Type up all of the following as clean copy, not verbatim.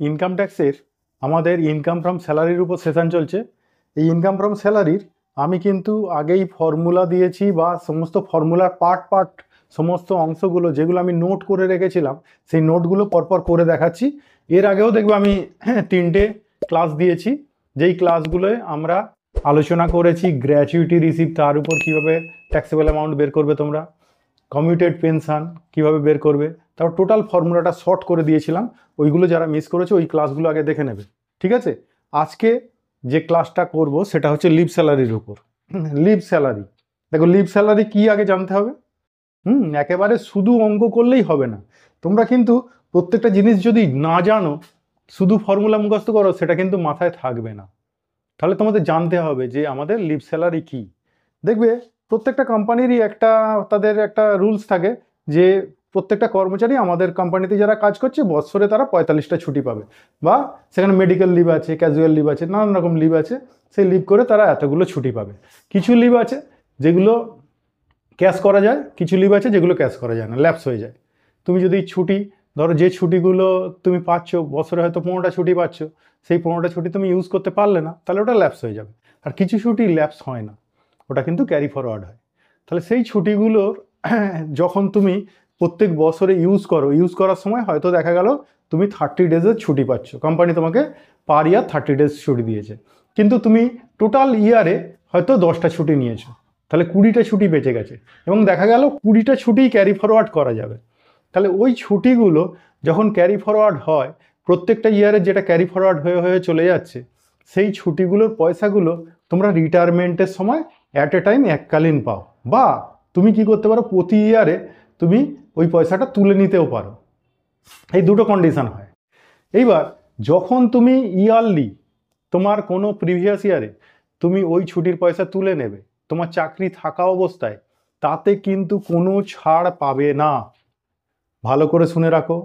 Income ট্যাক্সের আমাদের income from স্যালারির উপর সেশন চলছে। এই ইনকাম ফ্রম স্যালারির আমি কিন্তু আগেই ফর্মুলা দিয়েছি বা সমস্ত ফর্মুলার পার্ট সমস্ত অংশগুলো যেগুলো আমি নোট করে রেখেছিলাম সেই নোটগুলো পরপর করে দেখাচ্ছি। এর আগেও দেখবে আমি 3টে ক্লাস দিয়েছি, যেই ক্লাসগুলোয় আমরা আলোচনা করেছি গ্র্যাচুইটি রিসিভ, তার উপর কীভাবে ট্যাক্সেবল অ্যামাউন্ট বের করবে তোমরা, কমিউটেড পেনশন কীভাবে বের করবে, তারপর টোটাল ফর্মুলাটা শর্ট করে দিয়েছিলাম। ওইগুলো যারা মিস করেছে ওই ক্লাসগুলো আগে দেখে নেবে, ঠিক আছে। আজকে যে ক্লাসটা করব সেটা হচ্ছে লিভ স্যালারির উপর। লিভ স্যালারি, দেখো লিভ স্যালারি কি আগে জানতে হবে। একেবারে শুধু অঙ্ক করলেই হবে না, তোমরা কিন্তু প্রত্যেকটা জিনিস যদি না জানো শুধু ফর্মুলা মুখস্থ করো সেটা কিন্তু মাথায় থাকবে না। তাহলে তোমাদের জানতে হবে যে আমাদের লিভ স্যালারি কি। দেখবে প্রত্যেকটা কোম্পানিরই তাদের একটা রুলস থাকে যে প্রত্যেকটা কর্মচারী আমাদের কোম্পানিতে যারা কাজ করছে বছরে তারা 45টা ছুটি পাবে, বা সেখানে মেডিকেল লিভ আছে, ক্যাজুয়াল লিভ আছে, নানান রকম লিভ আছে, সেই লিভ করে তারা এতগুলো ছুটি পাবে। কিছু লিভ আছে যেগুলো ক্যাশ করা যায়, কিছু লিভ আছে যেগুলো ক্যাশ করা যায় না, ল্যাপস হয়ে যায়। তুমি যদি ছুটি ধরো, যে ছুটিগুলো তুমি পাচ্ছ বছরে হয়তো 15টা ছুটি পাচ্ছ, সেই 15টা ছুটি তুমি ইউজ করতে পারলে না, তাহলে ওটা ল্যাপস হয়ে যাবে। আর কিছু ছুটি ল্যাপস হয় না, ওটা কিন্তু ক্যারি ফরওয়ার্ড হয়। তাহলে সেই ছুটিগুলোর যখন তুমি প্রত্যেক বছরে ইউজ করার সময় হয়তো দেখা গেল তুমি 30 ডেজের ছুটি পাচ্ছ, কোম্পানি তোমাকে পার ইয়ার 30 ডেজ ছুটি দিয়েছে, কিন্তু তুমি টোটাল ইয়ারে হয়তো 10টা ছুটি নিয়েছো, তাহলে 20টা ছুটি বেঁচে গেছে, এবং দেখা গেল 20টা ছুটিই ক্যারি ফরওয়ার্ড করা যাবে। তাহলে ওই ছুটিগুলো যখন ক্যারি ফরওয়ার্ড হয়, প্রত্যেকটা ইয়ারে যেটা ক্যারি ফরওয়ার্ড হয়ে হয়ে চলে যাচ্ছে, সেই ছুটিগুলোর পয়সাগুলো তোমরা রিটায়ারমেন্টের সময় অ্যাট এ টাইম এককালীন পাও, বা তুমি কি করতে পারো প্রতি ইয়ারে তুমি ওই পয়সাটা তুলে নিতেও পারো। এই দুটো কন্ডিশন হয়। এইবার যখন তুমি ইয়ারলি তোমার কোনো প্রিভিয়াস ইয়ারে তুমি ওই ছুটির পয়সা তুলে নেবে তোমার চাকরি থাকা অবস্থায়, তাতে কিন্তু কোনো ছাড় পাবে না। ভালো করে শুনে রাখো,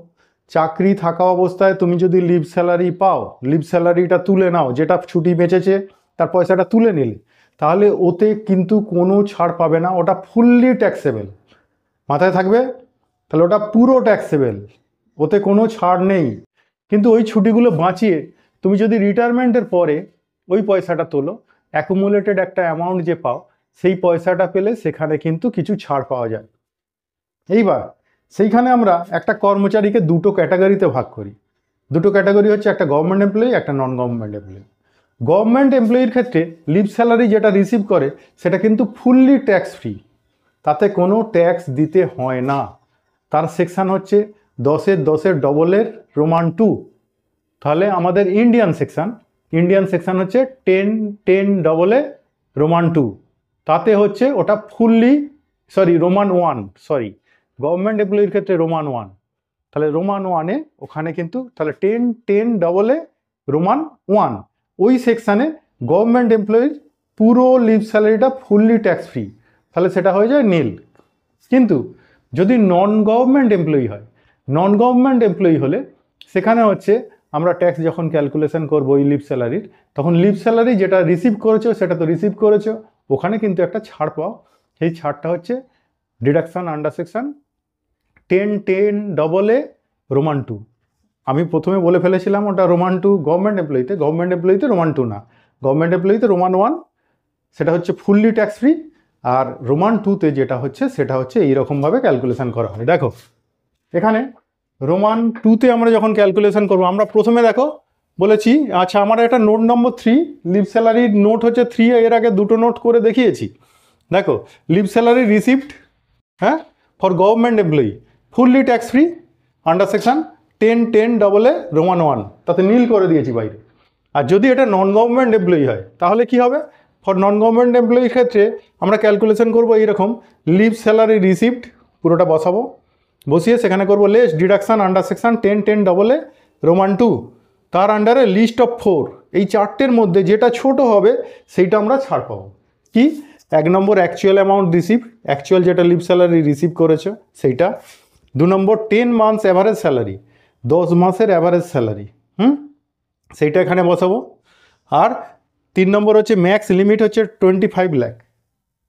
চাকরি থাকা অবস্থায় তুমি যদি লিভ স্যালারি পাও, লিভ স্যালারিটা তুলে নাও, যেটা ছুটি বেঁচেছে তার পয়সাটা তুলে নিলে, তাহলে ওতে কিন্তু কোনো ছাড় পাবে না, ওটা ফুললি ট্যাক্সেবল। মাথায় থাকবে, তাহলে ওটা পুরো ট্যাক্সেবল, ওতে কোনো ছাড় নেই। কিন্তু ওই ছুটিগুলো বাঁচিয়ে তুমি যদি রিটায়ারমেন্টের পরে ওই পয়সাটা তোলো, অ্যাকুমুলেটেড একটা অ্যামাউন্ট যে পাও, সেই পয়সাটা পেলে সেখানে কিন্তু কিছু ছাড় পাওয়া যায়। এইবার সেইখানে আমরা একটা কর্মচারীকে দুটো ক্যাটাগরিতে ভাগ করি। দুটো ক্যাটাগরি হচ্ছে, একটা গভর্নমেন্ট এমপ্লয়ি, একটা নন গভর্নমেন্ট এমপ্লয়ি। গভর্নমেন্ট এমপ্লয়ির ক্ষেত্রে লিভ স্যালারি যেটা রিসিভ করে সেটা কিন্তু ফুললি ট্যাক্স ফ্রি, তাতে কোনো ট্যাক্স দিতে হয় না। তার সেকশান হচ্ছে 10-10 ডবলের রোমান 2। তাহলে আমাদের ইন্ডিয়ান সেকশান হচ্ছে 10-10 ডবলে রোমান 2, তাতে হচ্ছে ওটা ফুললি রোমান 1, গভর্নমেন্ট এমপ্লয়ির ক্ষেত্রে রোমান 1। তাহলে রোমান 1-এ ওখানে কিন্তু তাহলে 10-10 ডবলে রোমান 1, ওই সেকশানে গভর্নমেন্ট এমপ্লয়ির পুরো লিভ স্যালারিটা ফুললি ট্যাক্স ফ্রি, তাহলে সেটা হয়ে যায় নীল। কিন্তু যদি নন গভর্নমেন্ট এমপ্লয়ি হয়, নন গভর্নমেন্ট এমপ্লয়ি হলে সেখানে হচ্ছে আমরা ট্যাক্স যখন ক্যালকুলেশন করবো ওই লিভ স্যালারির, তখন লিভ স্যালারি যেটা রিসিভ করেছো সেটা তো রিসিভ করেছো, ওখানে কিন্তু একটা ছাড় পাও। সেই ছাড়টা হচ্ছে deduction under section 10-10 double A roman 2। আমি প্রথমে বলে ফেলেছিলাম ওটা রোমান 2 গভর্নমেন্ট এমপ্লয়িতে রোমান 2 না, গভর্নমেন্ট এমপ্লয়িতে রোমান 1, সেটা হচ্ছে ফুললি ট্যাক্স ফ্রি। আর রোমান 2-তে যেটা হচ্ছে সেটা হচ্ছে এইরকমভাবে ক্যালকুলেশন করা হয়। দেখো এখানে রোমান 2-তে আমরা যখন ক্যালকুলেশন করবো, আমরা প্রথমে দেখো বলেছি, আচ্ছা আমার একটা নোট নম্বর 3, লিভ স্যালারির নোট হচ্ছে 3, এর আগে দুটো নোট করে দেখিয়েছি। দেখো leave salary received, for government employee fully tax free under section 10-10 double A roman 1, তাতে নীল করে দিয়েছি বাইরে। আর যদি এটা নন গভর্নমেন্ট এমপ্লয়ি হয় তাহলে কি হবে, ফর নন গভর্নমেন্ট এমপ্লয়ির ক্ষেত্রে আমরা ক্যালকুলেশন করবো এইরকম, লিভ স্যালারি রিসিভড পুরোটা বসিয়ে সেখানে করবো less deduction under section 10-10 double A roman 2, তার আন্ডারে লিস্ট অফ 4, এই 4টের মধ্যে যেটা ছোট হবে সেইটা আমরা ছাড় পাবো। কি, 1 নম্বর অ্যাকচুয়াল অ্যামাউন্ট রিসিভ, অ্যাকচুয়াল যেটা লিভ স্যালারি রিসিভ করেছো সেইটা। 2 নম্বর 10 মান্থস অ্যাভারেজ স্যালারি, 10 মাসের অ্যাভারেজ স্যালারি, সেইটা এখানে বসাবো। আর 3 নম্বর হচ্ছে ম্যাক্স লিমিট হচ্ছে 25 লাখ।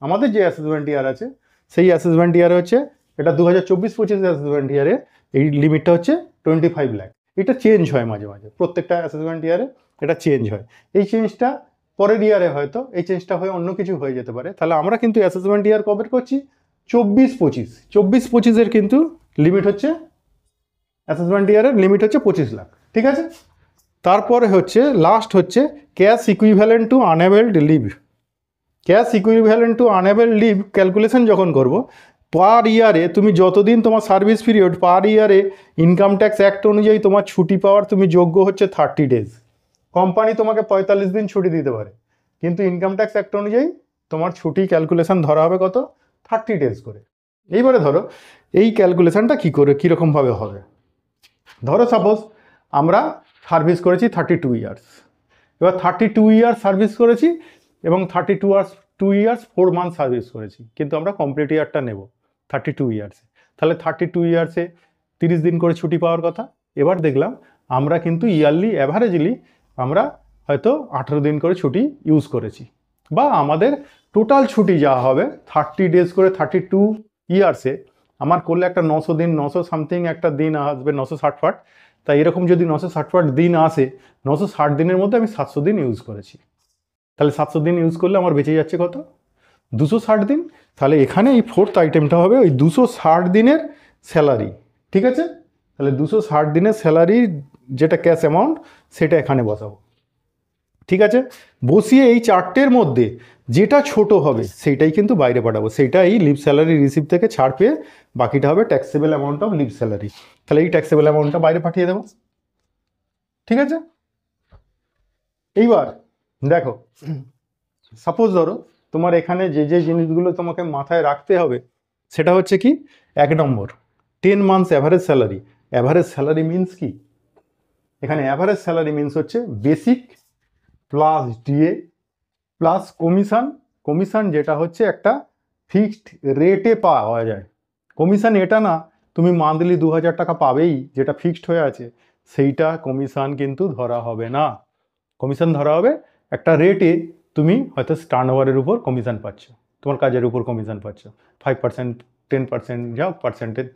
আমাদের যে অ্যাসেসমেন্ট ইয়ার আছে সেই অ্যাসেসমেন্ট ইয়ারে হচ্ছে এটা 2024-25 অ্যাসেসমেন্ট ইয়ারে এই লিমিটটা হচ্ছে 25 লাখ। এটা চেঞ্জ হয় মাঝে মাঝে, প্রত্যেকটা অ্যাসেসমেন্ট ইয়ারে এটা চেঞ্জ হয়। এই চেঞ্জটা পরের ইয়ারে হয়তো এই চেঞ্জটা হয়ে অন্য কিছু হয়ে যেতে পারে। তাহলে আমরা কিন্তু অ্যাসেসমেন্ট ইয়ার কভার করছি 24-25 কিন্তু লিমিট হচ্ছে, অ্যাসেসমেন্ট ইয়ারের লিমিট হচ্ছে 25 লাখ। ঠিক আছে, তারপরে হচ্ছে লাস্ট হচ্ছে cash equivalent to unavailed leave. Cash equivalent to unavailed leave calculation যখন করব, পার ইয়ারে তুমি যতদিন তোমার সার্ভিস পিরিয়ড, পার ইয়ারে ইনকাম ট্যাক্স অ্যাক্ট অনুযায়ী তোমার ছুটি পাওয়ার তুমি যোগ্য হচ্ছে 30 ডেজ। কোম্পানি তোমাকে 45 দিন ছুটি দিতে পারে, কিন্তু ইনকাম ট্যাক্স অ্যাক্ট অনুযায়ী তোমার ছুটি ক্যালকুলেশন ধরা হবে কত, 30 ডেজ করে। এইবারে ধরো এই ক্যালকুলেশনটা কীরকমভাবে হবে। ধরো সাপোজ আমরা সার্ভিস করেছি 32 ইয়ার্স, এবার 32 ইয়ার্স সার্ভিস করেছি এবং 32 ইয়ার্স 4 মান্থ সার্ভিস করেছি, কিন্তু আমরা কমপ্লিট ইয়ারটা নেব 32 ইয়ার্সে। তাহলে 32 ইয়ার্সে 30 দিন করে ছুটি পাওয়ার কথা। এবার দেখলাম আমরা কিন্তু ইয়ারলি অ্যাভারেজলি আমরা হয়তো 18 দিন করে ছুটি ইউজ করেছি, বা আমাদের টোটাল ছুটি যা হবে 30 ডেজ করে 32 ইয়ার্সে আমার করলে একটা 900 দিন, 900 সামথিং একটা দিন আসবে, 960। তাই এরকম যদি 960 দিন আসে, 960 দিনের মধ্যে আমি 700 দিন ইউজ করেছি। তাহলে 700 দিন ইউজ করলে আমার বেঁচে যাচ্ছে কত, 260 দিন। তাহলে এখানে এই ফোর্থ আইটেমটা হবে ওই 260 দিনের স্যালারি। ঠিক আছে, তাহলে 260 দিনের স্যালারি যেটা ক্যাশ অ্যামাউন্ট সেটা এখানে বসাবো। ঠিক আছে, বসিয়ে এই চারটের মধ্যে যেটা ছোট হবে সেইটাই কিন্তু বাইরে পাঠাবো, সেইটা এই লিভ স্যালারি রিসিপ্ট থেকে ছাড় পেয়ে বাকিটা হবে taxable amount of leave salary. তাহলে এই ট্যাক্সেবল অ্যামাউন্টটা বাইরে পাঠিয়ে দেবো। ঠিক আছে, এইবার দেখো সাপোজ ধরো তোমার এখানে যে যে জিনিসগুলো তোমাকে মাথায় রাখতে হবে সেটা হচ্ছে কি, 1 নম্বর 10 months average salary. Average salary means কি, এখানে অ্যাভারেজ স্যালারি মিনস হচ্ছে basic plus DA plus commission. Commission যেটা হচ্ছে একটা ফিক্সড রেটে পাওয়া যায়। কমিশন এটা না তুমি মান্থলি 2000 টাকা পাবেই যেটা ফিক্সড হয়ে আছে, সেইটা কমিশন কিন্তু ধরা হবে না। কমিশন ধরা হবে একটা রেটে, তুমি হয়তো টার্নওভারের উপর কমিশন পাচ্ছ, তোমার কাজের উপর কমিশন পাচ্ছ 5%, 10% যা পার্সেন্টেজ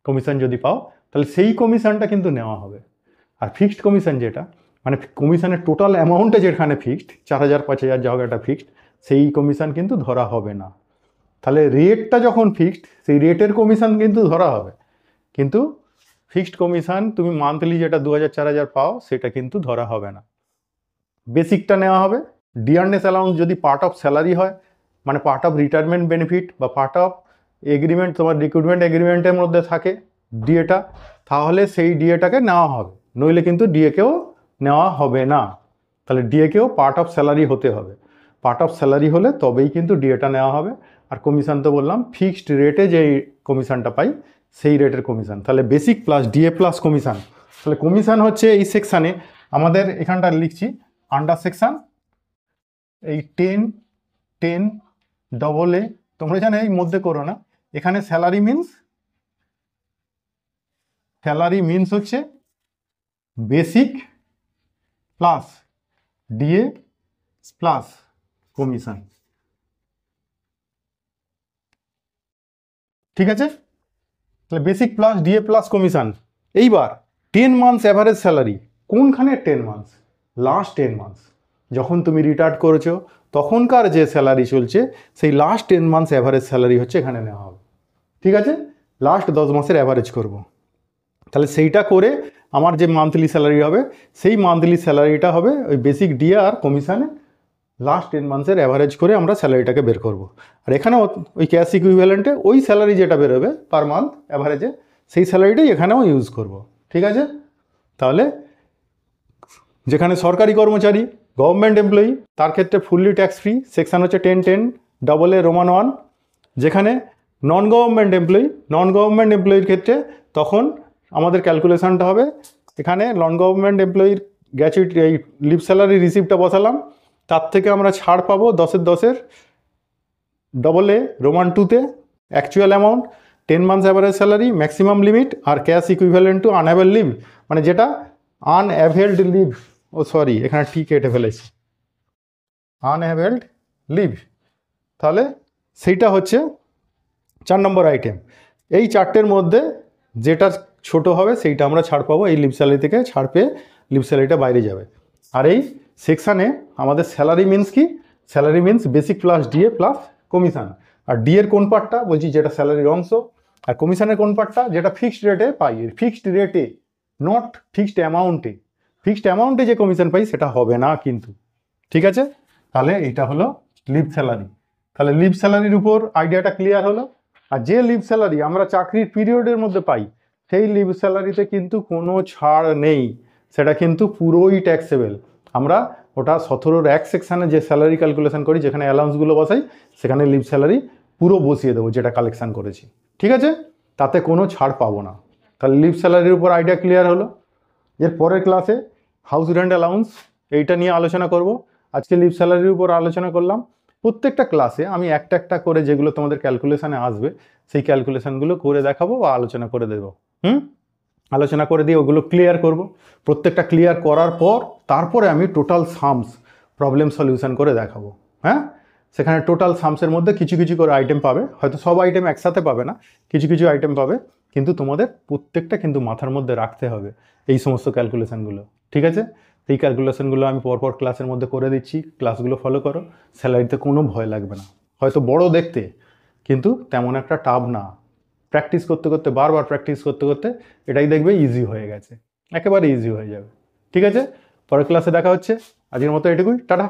কমিশন যদি পাও, তাহলে সেই কমিশনটা কিন্তু নেওয়া হবে। আর ফিক্সড কমিশন যেটা মানে কমিশনের টোটাল অ্যামাউন্টে যেখানে ফিক্সড 4000, 5000 যা হোক একটা ফিক্সড, সেই কমিশন কিন্তু ধরা হবে না। তাহলে রেটটা যখন ফিক্সড, সেই রেটের কমিশন কিন্তু ধরা হবে, কিন্তু ফিক্সড কমিশন তুমি মান্থলি যেটা 2000, 4000 পাও সেটা কিন্তু ধরা হবে না। বেসিকটা নেওয়া হবে। ডিয়ারনেস অ্যালাউন্স যদি পার্ট অফ স্যালারি হয়, মানে পার্ট অফ রিটায়ারমেন্ট বেনিফিট বা পার্ট অফ এগ্রিমেন্ট, তোমার রিক্রুটমেন্ট এগ্রিমেন্টের মধ্যে থাকে ডিএটা, তাহলে সেই ডিএটাকে নেওয়া হবে, নইলে কিন্তু ডিএকেও নেওয়া হবে না। তাহলে ডিএকেও পার্ট অফ স্যালারি হতে হবে, পার্ট অফ স্যালারি হলে তবেই কিন্তু ডিএটা নেওয়া হবে। আর কমিশন তো বললাম ফিক্সড রেটে যেই কমিশনটা পাই সেই রেটের কমিশন। তাহলে basic plus DA plus commission. তাহলে কমিশন হচ্ছে এই সেকশানে আমাদের এখানটা লিখছি আন্ডার সেকশন এই 10 ডবল এ, তোমরা এখানে এই মধ্যে করো না, এখানে স্যালারি মিনস হচ্ছে basic plus DA plus commission. ঠিক আছে, তাহলে basic plus DA plus commission. এইবার 10 মান্থস অ্যাভারেজ স্যালারি, কোনখানে 10 মান্থস, লাস্ট 10 মান্থস যখন তুমি রিটায়ার্ড করেছো তখনকার যে স্যালারি চলছে সেই লাস্ট 10 মান্থস অ্যাভারেজ স্যালারি হচ্ছে এখানে নেওয়া হবে। ঠিক আছে, লাস্ট 10 মাসের অ্যাভারেজ করব। তাহলে সেইটা করে আমার যে মান্থলি স্যালারি হবে সেই মান্থলি স্যালারিটা হবে ওই বেসিক ডিএ আর কমিশনে লাস্ট 10 মান্থসের অ্যাভারেজ করে আমরা স্যালারিটাকে বের করব। আর এখানে ওই ক্যাশ ইকুইভ্যালেন্টে ওই স্যালারি যেটা বেরোবে পার মান্থ অ্যাভারেজে সেই স্যালারিটাই এখানেও ইউজ করব। ঠিক আছে, তাহলে যেখানে সরকারি কর্মচারী গভর্নমেন্ট এমপ্লয়ি তার ক্ষেত্রে ফুললি ট্যাক্স ফ্রি, সেকশান হচ্ছে 10 ডবল এ রোমান 1। যেখানে নন গভর্নমেন্ট এমপ্লয়ির ক্ষেত্রে তখন আমাদের ক্যালকুলেশনটা হবে, এখানে নন গভর্নমেন্ট এমপ্লয়ির গ্র্যাচুইটি এই লিভ স্যালারি রিসিপ্টটা বসালাম, তার থেকে আমরা ছাড় পাবো 10 ডবল এ রোমান 2তে actual amount 10 months average salary maximum limit আর cash equivalent to unavail leave, মানে যেটা আনঅ্যাভেলড লিভ, সরি এখানে ঠিক কেটে ফেলেছি, আনঅ্যাভেলড লিভ। তাহলে সেইটা হচ্ছে 4 নম্বর আইটেম। এই চারটের মধ্যে যেটা ছোট হবে সেইটা আমরা ছাড় পাবো, এই লিভ স্যালারি থেকে ছাড় পেয়ে লিভ স্যালারিটা বাইরে যাবে। আর এই সেকশানে আমাদের স্যালারি মিনস কি, salary means basic plus DA plus commission. আর ডিএর কোন পার্টটা বলছি, যেটা স্যালারির অংশ, আর কমিশনের কোন পার্টটা, যেটা ফিক্সড রেটে পাই, ফিক্সড রেটে, নট ফিক্সড অ্যামাউন্টে। ফিক্সড অ্যামাউন্টে যে কমিশন পাই সেটা হবে না কিন্তু, ঠিক আছে? তাহলে এটা হলো লিভ স্যালারি। তাহলে লিভ স্যালারির উপর আইডিয়াটা ক্লিয়ার হলো। আর যে লিভ স্যালারি আমরা চাকরির পিরিয়ডের মধ্যে পাই, সেই লিভ স্যালারিতে কিন্তু কোনো ছাড় নেই, সেটা কিন্তু পুরোই ট্যাক্সেবল। আমরা ওটা 17(1) সেকশানে যে স্যালারি ক্যালকুলেশন করি, যেখানে অ্যালাউন্সগুলো বসাই, সেখানে লিভ স্যালারি পুরো বসিয়ে দেবো যেটা কালেকশান করেছি, ঠিক আছে? তাতে কোনো ছাড় পাবো না। তাহলে লিভ স্যালারির উপর আইডিয়া ক্লিয়ার হলো। এর পরের ক্লাসে হাউস রেন্ট অ্যালাউন্স এইটা নিয়ে আলোচনা করব। আজকে লিভ স্যালারির উপর আলোচনা করলাম। প্রত্যেকটা ক্লাসে আমি একটা একটা করে যেগুলো তোমাদের ক্যালকুলেশানে আসবে সেই ক্যালকুলেশানগুলো করে দেখাবো বা আলোচনা করে দেবো। আলোচনা করে দিয়ে ওগুলো ক্লিয়ার করব। প্রত্যেকটা ক্লিয়ার করার পর তারপরে আমি টোটাল সামস প্রবলেম সলিউশন করে দেখাবো। হ্যাঁ, সেখানে টোটাল সামসের মধ্যে কিছু কিছু করে আইটেম পাবে, হয়তো সব আইটেম একসাথে পাবে না, কিছু কিছু আইটেম পাবে, কিন্তু তোমাদের প্রত্যেকটা কিন্তু মাথার মধ্যে রাখতে হবে এই সমস্ত ক্যালকুলেশানগুলো, ঠিক আছে? এই ক্যালকুলেশানগুলো আমি পরপর ক্লাসের মধ্যে করে দিচ্ছি, ক্লাসগুলো ফলো করো, স্যালারিতে কোনো ভয় লাগবে না। হয়তো বড় দেখতে, কিন্তু তেমন একটা টাফ না। প্র্যাকটিস করতে করতে, বারবার প্র্যাকটিস করতে করতে এটাই দেখবে ইজি হয়ে গেছে, একেবারে ইজি হয়ে যাবে, ঠিক আছে? পরের ক্লাসে দেখা হচ্ছে। আজকের মতো এটুকুই, টাটা।